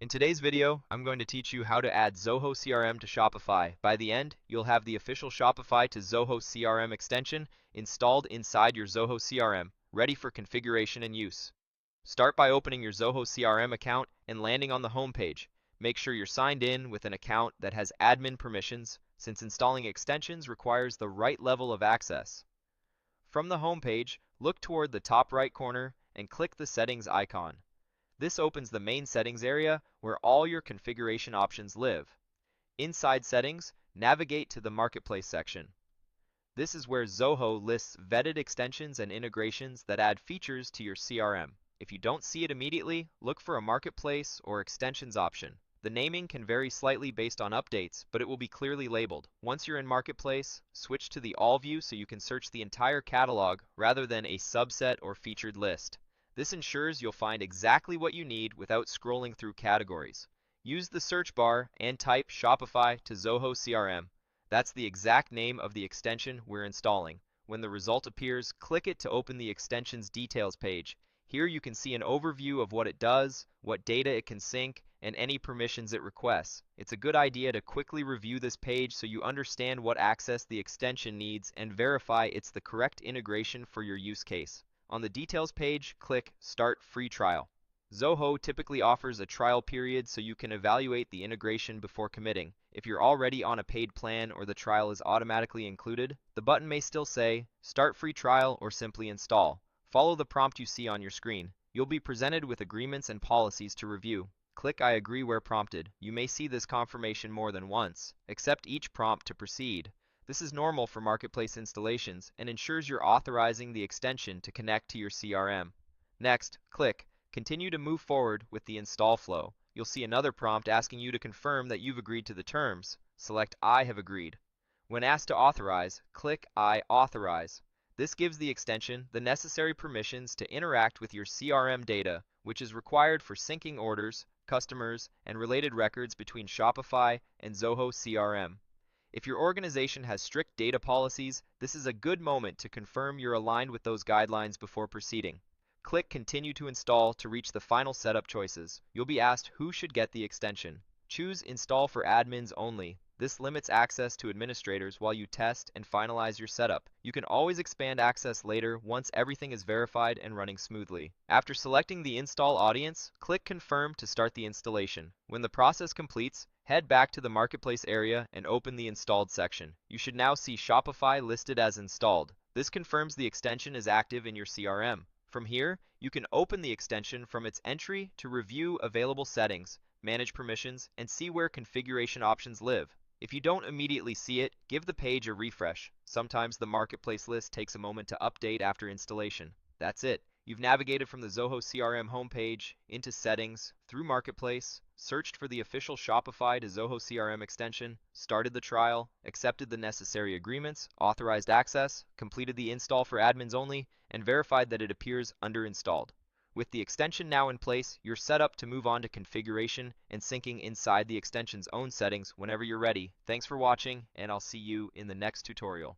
In today's video, I'm going to teach you how to add Zoho CRM to Shopify. By the end, you'll have the official Shopify to Zoho CRM extension installed inside your Zoho CRM, ready for configuration and use. Start by opening your Zoho CRM account and landing on the home page. Make sure you're signed in with an account that has admin permissions, since installing extensions requires the right level of access. From the home page, look toward the top right corner and click the settings icon. This opens the main settings area where all your configuration options live. Inside settings, navigate to the marketplace section. This is where Zoho lists vetted extensions and integrations that add features to your CRM. If you don't see it immediately, look for a marketplace or extensions option. The naming can vary slightly based on updates, but it will be clearly labeled. Once you're in Marketplace, switch to the All view so you can search the entire catalog rather than a subset or featured list. This ensures you'll find exactly what you need without scrolling through categories. Use the search bar and type Shopify to Zoho CRM. That's the exact name of the extension we're installing. When the result appears, click it to open the extension's details page. Here you can see an overview of what it does, what data it can sync, and any permissions it requests. It's a good idea to quickly review this page so you understand what access the extension needs and verify it's the correct integration for your use case. On the details page, click Start Free Trial. Zoho typically offers a trial period so you can evaluate the integration before committing. If you're already on a paid plan or the trial is automatically included, the button may still say Start Free Trial or simply Install. Follow the prompt you see on your screen. You'll be presented with agreements and policies to review. Click I agree where prompted. You may see this confirmation more than once. Accept each prompt to proceed. This is normal for marketplace installations and ensures you're authorizing the extension to connect to your CRM. Next, click Continue to move forward with the install flow. You'll see another prompt asking you to confirm that you've agreed to the terms. Select I have agreed. When asked to authorize, click I authorize. This gives the extension the necessary permissions to interact with your CRM data, which is required for syncing orders, customers, and related records between Shopify and Zoho CRM. If your organization has strict data policies, this is a good moment to confirm you're aligned with those guidelines before proceeding. Click Continue to Install to reach the final setup choices. You'll be asked who should get the extension. Choose Install for admins only. This limits access to administrators while you test and finalize your setup. You can always expand access later once everything is verified and running smoothly. After selecting the install audience, click Confirm to start the installation. When the process completes, head back to the Marketplace area and open the Installed section. You should now see Shopify listed as installed. This confirms the extension is active in your CRM. From here, you can open the extension from its entry to review available settings, manage permissions, and see where configuration options live. If you don't immediately see it, give the page a refresh. Sometimes the Marketplace list takes a moment to update after installation. That's it. You've navigated from the Zoho CRM homepage, into Settings, through Marketplace, searched for the official Shopify to Zoho CRM extension, started the trial, accepted the necessary agreements, authorized access, completed the install for admins only, and verified that it appears under installed. With the extension now in place, you're set up to move on to configuration and syncing inside the extension's own settings whenever you're ready. Thanks for watching, and I'll see you in the next tutorial.